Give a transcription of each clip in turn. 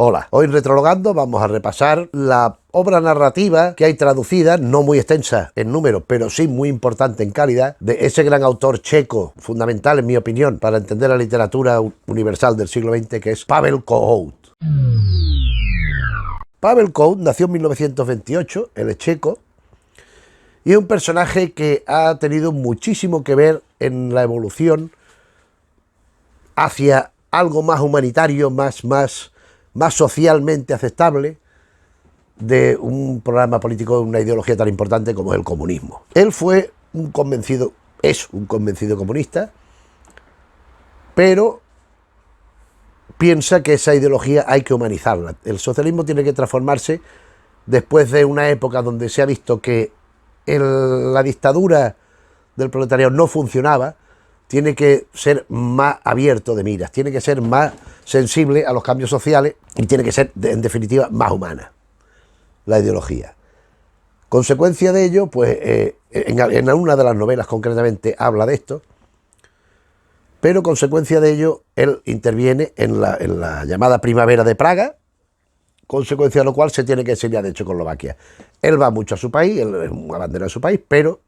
Hola, hoy en Retrologando vamos a repasar la obra narrativa que hay traducida, no muy extensa en número, pero sí muy importante en calidad, de ese gran autor checo, fundamental en mi opinión, para entender la literatura universal del siglo XX, que es Pavel Kohout. Pavel Kohout nació en 1928, él es checo, y es un personaje que ha tenido muchísimo que ver en la evolución hacia algo más humanitario, más socialmente aceptable de un programa político, una ideología tan importante como es el comunismo. Él fue un convencido, es un convencido comunista, pero piensa que esa ideología hay que humanizarla. El socialismo tiene que transformarse después de una época donde se ha visto que la dictadura del proletariado no funcionaba. Tiene que ser más abierto de miras, tiene que ser más sensible a los cambios sociales y tiene que ser, en definitiva, más humana la ideología. Consecuencia de ello, pues en una de las novelas concretamente habla de esto, pero consecuencia de ello él interviene en la llamada Primavera de Praga, consecuencia de lo cual se tiene que exiliar de Checoslovaquia. Él va mucho a su país, él es un abanderado de su país, pero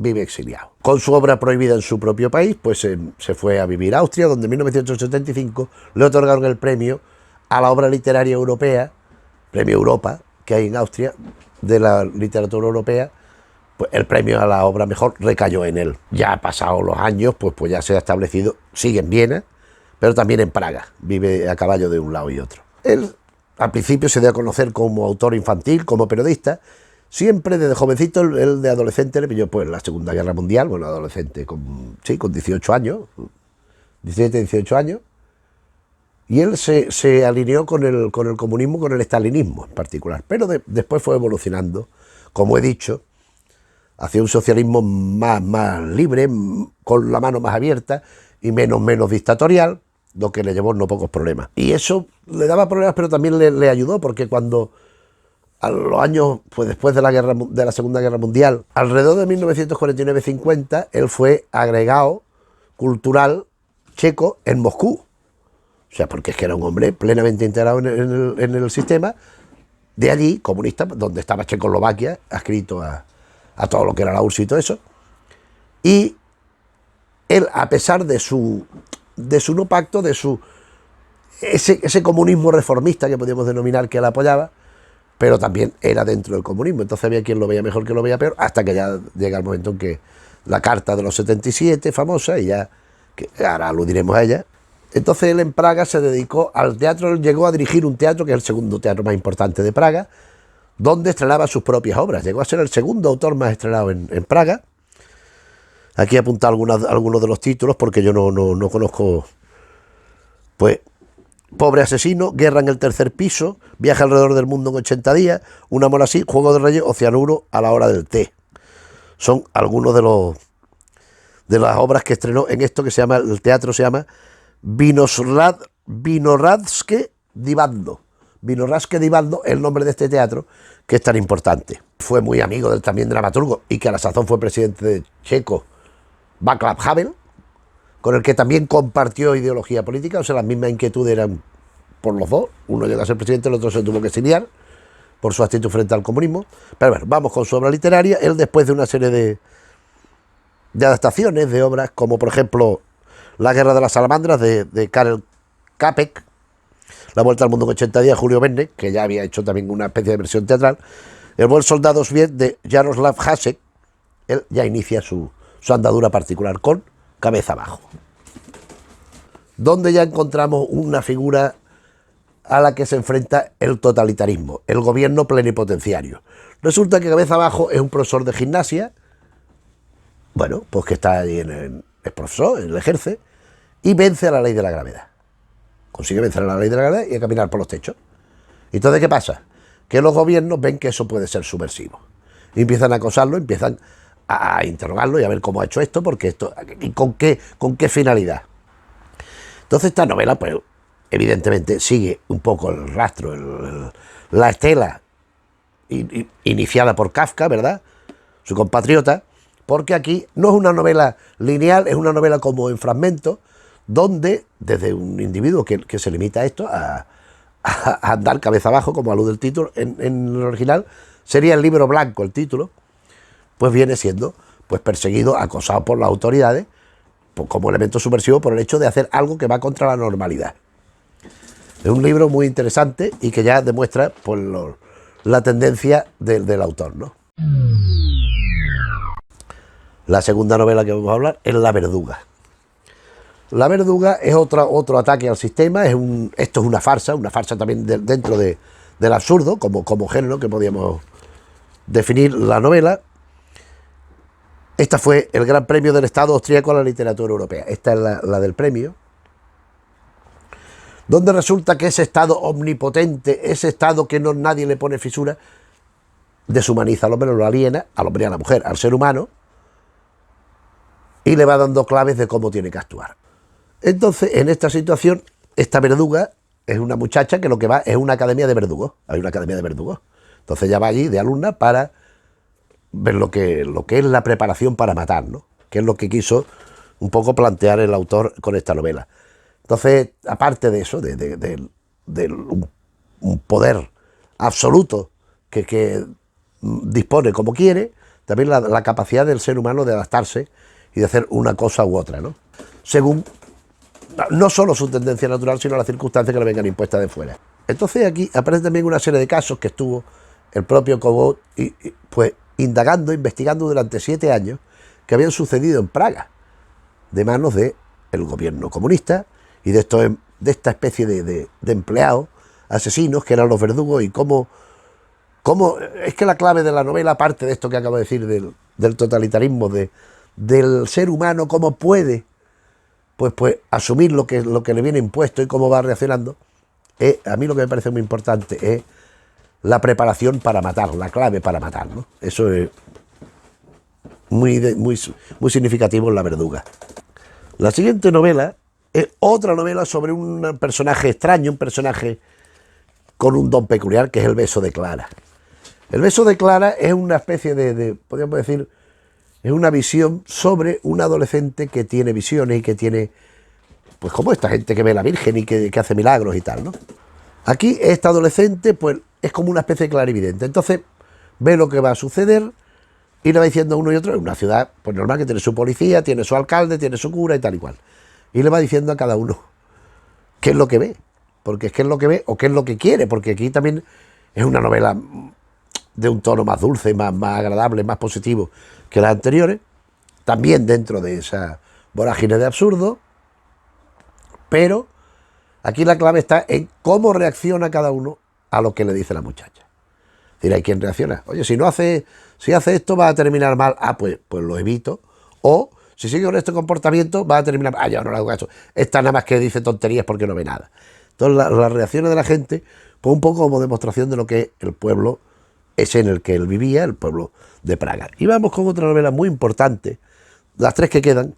vive exiliado. Con su obra prohibida en su propio país, pues se fue a vivir a Austria, donde en 1975 le otorgaron el premio a la obra literaria europea, Premio Europa, que hay en Austria, de la literatura europea. Pues el premio a la obra mejor recayó en él. Ya pasados los años, pues ya se ha establecido, sigue en Viena, pero también en Praga, vive a caballo de un lado y otro. Él al principio se dio a conocer como autor infantil, como periodista. Siempre desde jovencito, él de adolescente le pilló pues la Segunda Guerra Mundial, bueno, adolescente con 18 años, 17, 18 años, y él se alineó con el comunismo, con el estalinismo en particular, pero después fue evolucionando, como he dicho, hacia un socialismo más libre, con la mano más abierta y menos dictatorial, lo que le llevó no pocos problemas. Y eso le daba problemas, pero también le ayudó, porque cuando a los años, pues después de la Segunda Guerra Mundial, alrededor de 1949-50, él fue agregado cultural checo en Moscú. O sea, porque es que era un hombre plenamente integrado en el sistema, de allí, comunista, donde estaba Checoslovaquia, adscrito a todo lo que era la URSS y todo eso. Y él, a pesar de su no pacto, de ese comunismo reformista que podríamos denominar que él apoyaba, pero también era dentro del comunismo. Entonces había quien lo veía mejor, que lo veía peor, hasta que ya llega el momento en que la Carta de los 77, famosa, y ya, que ahora aludiremos a ella. Entonces él en Praga se dedicó al teatro, él llegó a dirigir un teatro, que es el segundo teatro más importante de Praga, donde estrenaba sus propias obras. Llegó a ser el segundo autor más estrenado en Praga. Aquí he apuntado algunos de los títulos, porque yo no conozco. Pues Pobre asesino, Guerra en el tercer piso, Viaje alrededor del mundo en 80 días, Un amor así, Juego de Reyes o Cianuro a la hora del té. Son algunos de las obras que estrenó en esto que se llama, el teatro se llama Vinohradske Divadlo. Vinohradske Divadlo es el nombre de este teatro, que es tan importante. Fue muy amigo del también dramaturgo, y que a la sazón fue presidente de checo, Václav Havel, con el que también compartió ideología política. O sea, las mismas inquietudes eran por los dos. Uno llegó a ser presidente, el otro se tuvo que exiliar por su actitud frente al comunismo. Pero bueno, vamos con su obra literaria. Él, después de una serie de adaptaciones de obras, como por ejemplo La guerra de las salamandras de Karel Čapek, La vuelta al mundo en 80 días, Julio Verne, que ya había hecho también una especie de versión teatral, El buen soldado Sviet de Jaroslav Hasek, él ya inicia su andadura particular con Cabeza abajo, donde ya encontramos una figura a la que se enfrenta el totalitarismo, el gobierno plenipotenciario. Resulta que Cabeza abajo es un profesor de gimnasia, bueno, pues que está allí es profesor, él ejerce, y vence a la ley de la gravedad. Consigue vencer a la ley de la gravedad y a caminar por los techos. Entonces, ¿qué pasa? Que los gobiernos ven que eso puede ser subversivo. Y empiezan a acosarlo, empiezan a interrogarlo y a ver cómo ha hecho esto, porque esto, y con qué finalidad. Entonces esta novela, pues evidentemente sigue un poco el rastro, la estela iniciada por Kafka, ¿verdad?, su compatriota, porque aquí no es una novela lineal, es una novela como en fragmentos, donde desde un individuo que se limita a esto, a a andar cabeza abajo, como alude el título, en el original sería el libro blanco el título, pues viene siendo pues perseguido, acosado por las autoridades, pues, como elemento subversivo por el hecho de hacer algo que va contra la normalidad. Es un libro muy interesante y que ya demuestra pues, la tendencia del autor, ¿no? La segunda novela que vamos a hablar es La Verduga. La Verduga es otro ataque al sistema, esto es una farsa también dentro del absurdo, como género que podíamos definir la novela. Esta fue el Gran Premio del Estado austríaco a la literatura europea. Esta es la del premio, donde resulta que ese Estado omnipotente, ese Estado que nadie le pone fisura, deshumaniza al hombre, lo aliena, al hombre y a la mujer, al ser humano, y le va dando claves de cómo tiene que actuar. Entonces, en esta situación, esta verduga es una muchacha que lo que va es una academia de verdugos. Hay una academia de verdugos. Entonces ella va allí de alumna para ver lo que es la preparación para matar, ¿no? Que es lo que quiso un poco plantear el autor con esta novela. Entonces, aparte de eso, de un poder absoluto que dispone como quiere, también la capacidad del ser humano de adaptarse y de hacer una cosa u otra, ¿no? Según no solo su tendencia natural, sino las circunstancias que le vengan impuestas de fuera. Entonces aquí aparece también una serie de casos que estuvo el propio Cobot pues indagando, investigando durante 7 años que habían sucedido en Praga, de manos del gobierno comunista y de esta especie de empleados asesinos que eran los verdugos, y cómo es que la clave de la novela, aparte de esto que acabo de decir del totalitarismo, del ser humano, cómo puede pues asumir lo que le viene impuesto y cómo va reaccionando, a mí lo que me parece muy importante es la preparación para matar, la clave para matar, ¿no? Eso es muy significativo en La Verduga. La siguiente novela es otra novela sobre un personaje extraño, un personaje con un don peculiar, que es El beso de Clara. El beso de Clara es una especie podríamos decir, es una visión sobre un adolescente que tiene visiones y que tiene, pues como esta gente que ve a la Virgen y que hace milagros y tal, ¿no? Aquí este adolescente pues es como una especie de clarividente. Entonces ve lo que va a suceder y le va diciendo a uno y otro, en una ciudad pues normal que tiene su policía, tiene su alcalde, tiene su cura y tal y cual. Y le va diciendo a cada uno qué es lo que ve, porque es qué es lo que ve o qué es lo que quiere, porque aquí también es una novela de un tono más dulce, más agradable, más positivo que las anteriores, también dentro de esa vorágine de absurdo, pero aquí la clave está en cómo reacciona cada uno a lo que le dice la muchacha. Es decir, hay quien reacciona, oye, si hace esto va a terminar mal, pues lo evito, o si sigue con este comportamiento va a terminar mal, ya no le hago caso, esta nada más que dice tonterías porque no ve nada. Entonces las reacciones de la gente, pues un poco como demostración de lo que el pueblo es en el que él vivía, el pueblo de Praga. Y vamos con otra novela muy importante. Las 3 que quedan,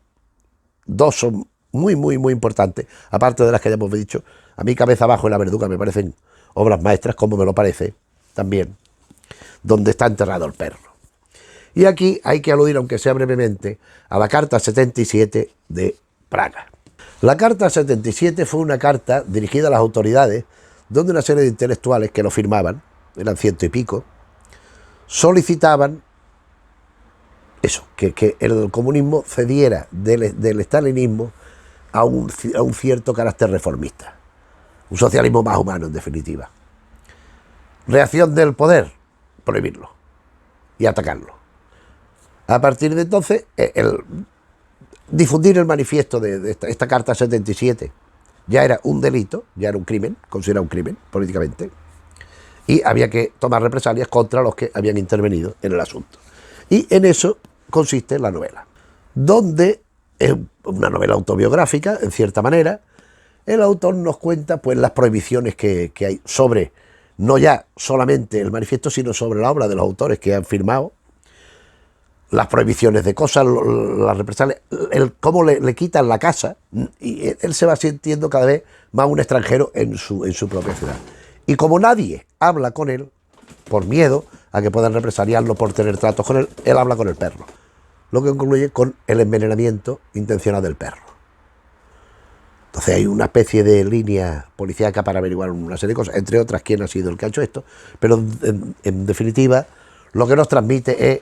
2 son muy importantes, aparte de las que ya hemos dicho. A mí Cabeza Abajo y La Verduga me parecen obras maestras, como me lo parece también Donde está enterrado el perro. Y aquí hay que aludir, aunque sea brevemente, a la Carta 77 de Praga. La Carta 77 fue una carta dirigida a las autoridades, donde una serie de intelectuales que lo firmaban, eran 100 y pico, solicitaban eso, que el comunismo cediera del estalinismo a un cierto carácter reformista, un socialismo más humano en definitiva. Reacción del poder, prohibirlo y atacarlo. A partir de entonces, difundir el manifiesto de esta Carta 77 ya era un delito, ya era un crimen, considerado un crimen políticamente, y había que tomar represalias contra los que habían intervenido en el asunto. Y en eso consiste la novela, donde es una novela autobiográfica, en cierta manera. El autor nos cuenta pues las prohibiciones que hay sobre, no ya solamente el manifiesto, sino sobre la obra de los autores que han firmado, las prohibiciones de cosas, las represalias, cómo le quitan la casa, y él se va sintiendo cada vez más un extranjero en su propia ciudad. Y como nadie habla con él, por miedo a que puedan represaliarlo por tener tratos con él habla con el perro, lo que concluye con el envenenamiento intencional del perro. Entonces hay una especie de línea policíaca para averiguar una serie de cosas, entre otras quién ha sido el que ha hecho esto, pero en definitiva lo que nos transmite es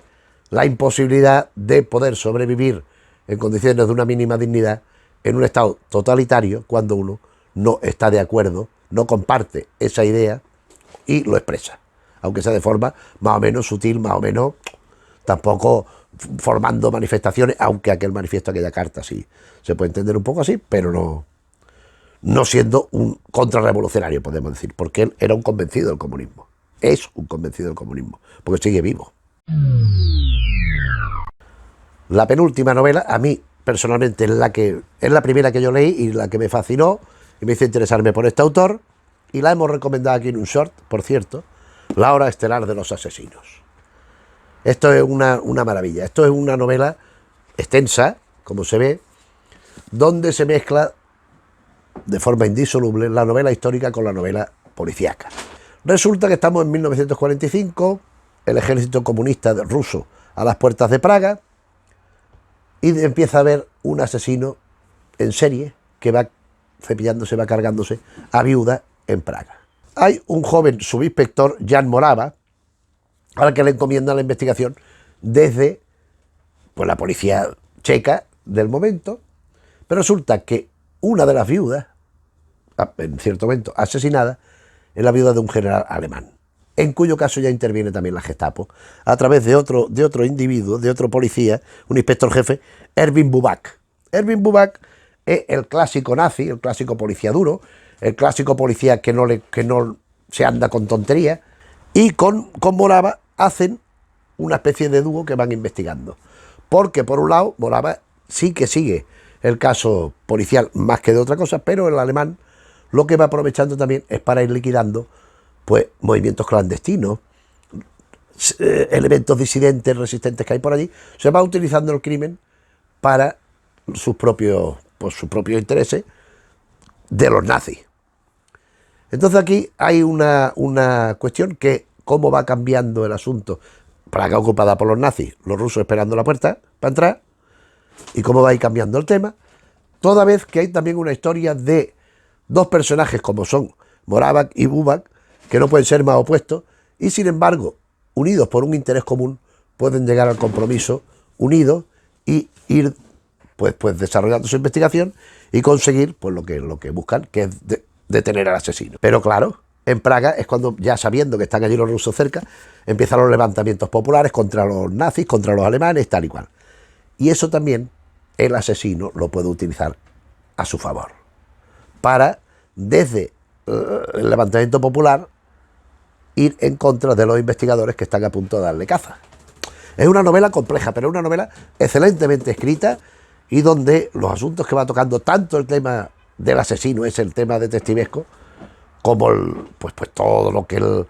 la imposibilidad de poder sobrevivir en condiciones de una mínima dignidad en un estado totalitario cuando uno no está de acuerdo, no comparte esa idea y lo expresa, aunque sea de forma más o menos sutil, más o menos tampoco formando manifestaciones, aunque aquel manifiesto, aquella carta sí se puede entender un poco así, pero no siendo un contrarrevolucionario, podemos decir, porque él era un convencido del comunismo, es un convencido del comunismo, porque sigue vivo. La penúltima novela, a mí personalmente es la primera que yo leí y la que me fascinó y me hizo interesarme por este autor, y la hemos recomendado aquí en un short, por cierto, La hora estelar de los asesinos. Esto es una maravilla, esto es una novela extensa, como se ve, donde se mezcla de forma indisoluble la novela histórica con la novela policíaca. Resulta que estamos en 1945, el ejército comunista ruso a las puertas de Praga, y empieza a haber un asesino en serie que va cepillándose, va cargándose a viudas en Praga. Hay un joven subinspector, Jan Morava, al que le encomienda la investigación desde pues, la policía checa del momento, pero resulta que una de las viudas, en cierto momento asesinada, es la viuda de un general alemán, en cuyo caso ya interviene también la Gestapo, a través de otro individuo, de otro policía, un inspector jefe, Erwin Buback. Erwin Buback es el clásico nazi, el clásico policía duro, el clásico policía que no se anda con tonterías, y con Morava hacen una especie de dúo que van investigando. Porque por un lado, Morava sí que sigue el caso policial más que de otra cosa, pero el alemán lo que va aprovechando también es para ir liquidando pues movimientos clandestinos, elementos disidentes, resistentes que hay por allí. Se va utilizando el crimen para sus propios intereses de los nazis. Entonces aquí hay una cuestión que cómo va cambiando el asunto. Praga ocupada por los nazis, los rusos esperando la puerta para entrar, y cómo va a ir cambiando el tema, toda vez que hay también una historia de dos personajes como son Morava y Buback, que no pueden ser más opuestos, y sin embargo, unidos por un interés común, pueden llegar al compromiso unidos y ir pues desarrollando su investigación y conseguir pues lo que buscan, que es detener al asesino. Pero claro, en Praga es cuando, ya sabiendo que están allí los rusos cerca, empiezan los levantamientos populares contra los nazis, contra los alemanes, tal y cual. Y eso también el asesino lo puede utilizar a su favor, para, desde el levantamiento popular, ir en contra de los investigadores que están a punto de darle caza. Es una novela compleja, pero es una novela excelentemente escrita, y donde los asuntos que va tocando, tanto el tema del asesino, es el tema detectivesco, como pues todo lo que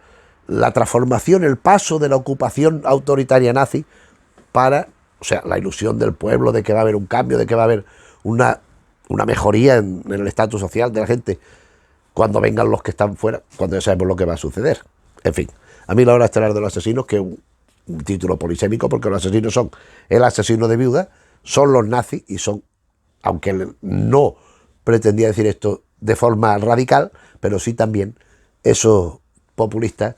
la transformación, el paso de la ocupación autoritaria nazi para, o sea, la ilusión del pueblo de que va a haber un cambio, de que va a haber una mejoría en el estatus social de la gente cuando vengan los que están fuera, cuando ya sabemos lo que va a suceder. En fin, a mí La hora estelar de los asesinos, que es un título polisémico, porque los asesinos son el asesino de viuda, son los nazis, y son, aunque no pretendía decir esto de forma radical, pero sí también esos populistas,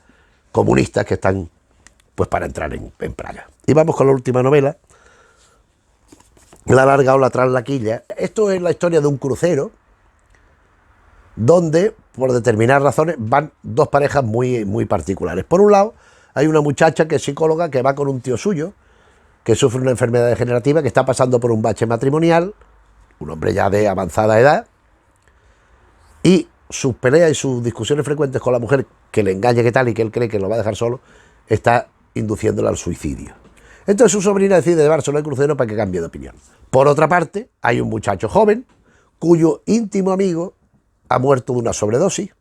comunistas que están pues para entrar en Praga. Y vamos con la última novela, La larga ola tras la quilla. Esto es la historia de un crucero donde, por determinadas razones, van dos parejas muy, muy particulares. Por un lado, hay una muchacha que es psicóloga, que va con un tío suyo, que sufre una enfermedad degenerativa, que está pasando por un bache matrimonial, un hombre ya de avanzada edad, y sus peleas y sus discusiones frecuentes con la mujer, que le engaña que tal y que él cree que lo va a dejar solo, está induciéndole al suicidio. Entonces su sobrina decide llevárselo al crucero para que cambie de opinión. Por otra parte, hay un muchacho joven cuyo íntimo amigo ha muerto de una sobredosis,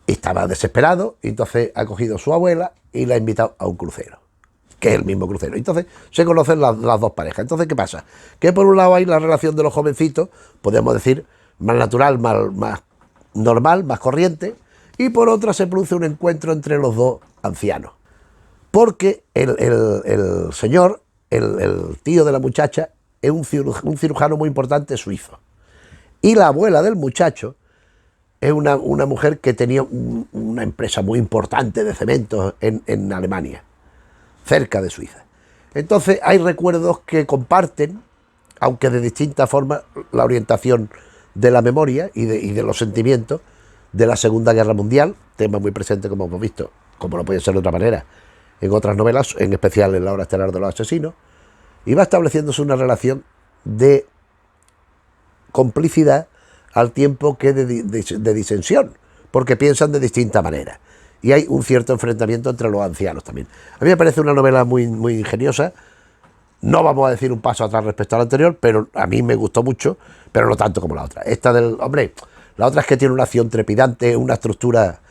estaba desesperado, y entonces ha cogido a su abuela y la ha invitado a un crucero, que es el mismo crucero. Entonces se conocen las dos parejas. Entonces, ¿qué pasa? Que por un lado hay la relación de los jovencitos, podemos decir, más natural, más normal, más corriente, y por otra se produce un encuentro entre los dos ancianos. Porque el señor, el tío de la muchacha, es un cirujano muy importante suizo. Y la abuela del muchacho es una mujer que tenía una empresa muy importante de cementos en Alemania, cerca de Suiza. Entonces hay recuerdos que comparten, aunque de distinta forma, la orientación de la memoria y de los sentimientos de la Segunda Guerra Mundial, tema muy presente, como hemos visto, como no puede ser de otra manera, en otras novelas, en especial en La hora estelar de los asesinos, y va estableciéndose una relación de complicidad al tiempo que de disensión, porque piensan de distinta manera. Y hay un cierto enfrentamiento entre los ancianos también. A mí me parece una novela muy, muy ingeniosa. No vamos a decir un paso atrás respecto a la anterior, pero a mí me gustó mucho, pero no tanto como la otra. Esta del hombre, la otra es que tiene una acción trepidante, una estructura,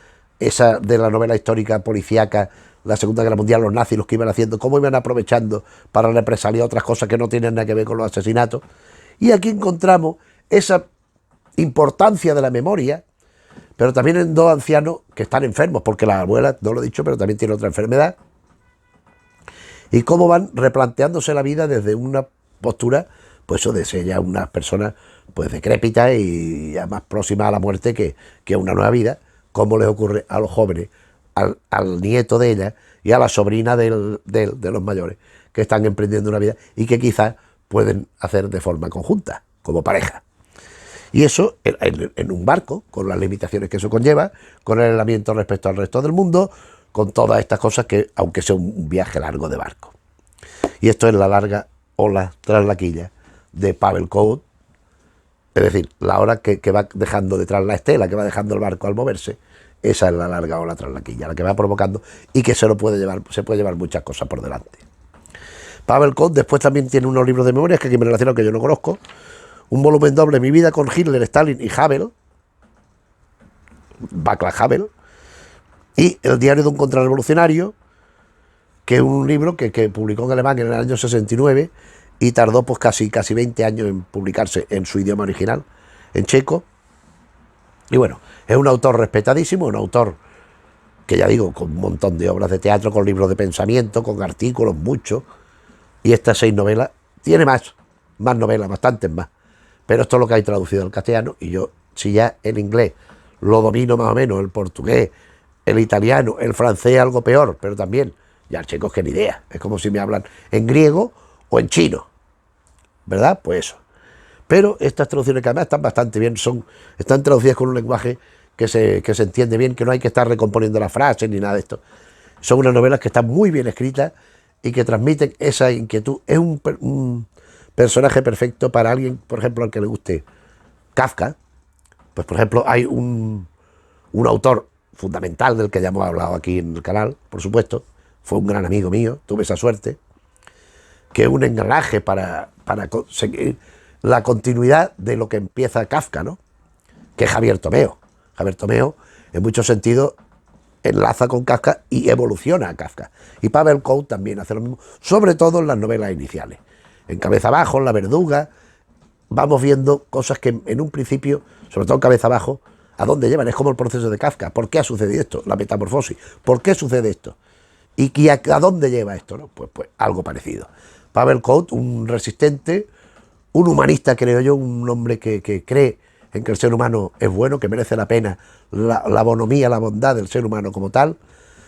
esa de la novela histórica policíaca, la Segunda Guerra Mundial, los nazis, los que iban haciendo, cómo iban aprovechando para represaliar otras cosas que no tienen nada que ver con los asesinatos. Y aquí encontramos esa importancia de la memoria, pero también en dos ancianos que están enfermos, porque la abuela, no lo he dicho, pero también tiene otra enfermedad, y cómo van replanteándose la vida desde una postura, pues eso de ser ya unas personas pues decrépitas y ya más próximas a la muerte que a una nueva vida, como les ocurre a los jóvenes, al nieto de ella y a la sobrina de los mayores, que están emprendiendo una vida y que quizás pueden hacer de forma conjunta, como pareja. Y eso en un barco, con las limitaciones que eso conlleva, con el aislamiento respecto al resto del mundo, con todas estas cosas que, aunque sea un viaje largo de barco. Y esto es la larga ola tras la quilla de Pavel Kout, es decir, la ola que va dejando detrás la estela, que va dejando el barco al moverse, esa es la larga ola tras la quilla, la que va provocando y que se puede llevar muchas cosas por delante. Pavel Kout después también tiene unos libros de memorias que aquí me relacionan, que yo no conozco, un volumen doble, Mi vida con Hitler, Stalin y Havel, Václav Havel, y El diario de un contrarrevolucionario, que es un libro que publicó en alemán en el año 69 y tardó pues casi 20 años en publicarse en su idioma original, en checo. Y bueno, es un autor respetadísimo, un autor que ya digo, con un montón de obras de teatro, con libros de pensamiento, con artículos, muchos, y estas 6 novelas, tiene más novelas, bastantes más. Pero esto es lo que hay traducido al castellano, y yo, si ya el inglés lo domino más o menos, el portugués, el italiano, el francés algo peor, pero también, ya el checo es que ni idea, es como si me hablan en griego o en chino, ¿verdad? Pues eso. Pero estas traducciones que además están bastante bien, están traducidas con un lenguaje que se entiende bien, que no hay que estar recomponiendo las frases ni nada de esto. Son unas novelas que están muy bien escritas y que transmiten esa inquietud. Es un personaje perfecto para alguien, por ejemplo, al que le guste Kafka. Pues, por ejemplo, hay un autor fundamental del que ya hemos hablado aquí en el canal, por supuesto, fue un gran amigo mío, tuve esa suerte, que es un engranaje para conseguir la continuidad de lo que empieza Kafka, ¿no? Que es Javier Tomeo. Javier Tomeo, en muchos sentidos, enlaza con Kafka y evoluciona a Kafka. Y Pavel Kout también hace lo mismo, sobre todo en las novelas iniciales. En Cabeza Abajo, en La Verduga, vamos viendo cosas que en un principio, sobre todo en Cabeza Abajo, ¿a dónde llevan? Es como el proceso de Kafka. ¿Por qué ha sucedido esto? La metamorfosis. ¿Por qué sucede esto? ¿Y a dónde lleva esto? ¿No? Pues algo parecido. Pavel Kout, un resistente, un humanista, creo yo, un hombre que cree en que el ser humano es bueno, que merece la pena la bonomía, la bondad del ser humano como tal,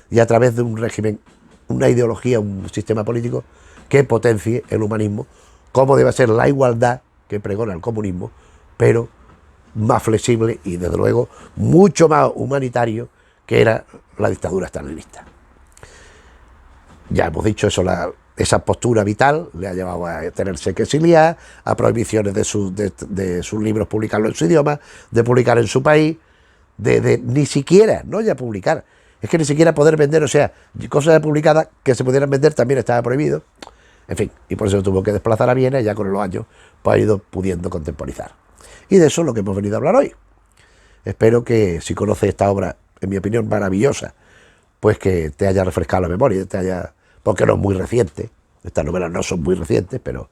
y a través de un régimen, una ideología, un sistema político que potencie el humanismo, como debe ser la igualdad que pregona el comunismo, pero más flexible y desde luego mucho más humanitario que era la dictadura stalinista. Ya hemos dicho eso, esa postura vital le ha llevado a tenerse que exiliar, a prohibiciones de sus libros publicarlo en su idioma, de publicar en su país, de ni siquiera, no ya publicar, es que ni siquiera poder vender, o sea, cosas publicadas que se pudieran vender también estaba prohibido, en fin, y por eso tuvo que desplazar a Viena y ya con los años pues ha ido pudiendo contemporizar. Y de eso es lo que hemos venido a hablar hoy. Espero que si conoces esta obra, en mi opinión, maravillosa, pues que te haya refrescado la memoria, porque no es muy reciente, estas novelas no son muy recientes, pero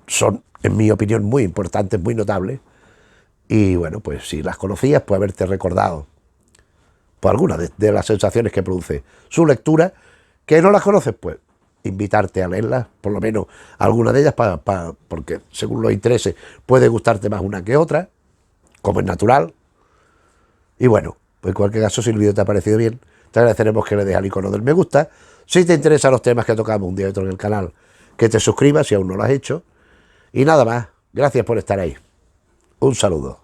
son, en mi opinión, muy importantes, muy notables, y bueno, pues si las conocías, pues haberte recordado por algunas de las sensaciones que produce su lectura, que no las conoces, pues invitarte a leerlas, por lo menos alguna de ellas, porque según los intereses puede gustarte más una que otra, como es natural. Y bueno, pues en cualquier caso, si el vídeo te ha parecido bien, te agradeceremos que le dejes al icono del me gusta. Si te interesan los temas que tocamos un día y otro en el canal, que te suscribas si aún no lo has hecho. Y nada más, gracias por estar ahí. Un saludo.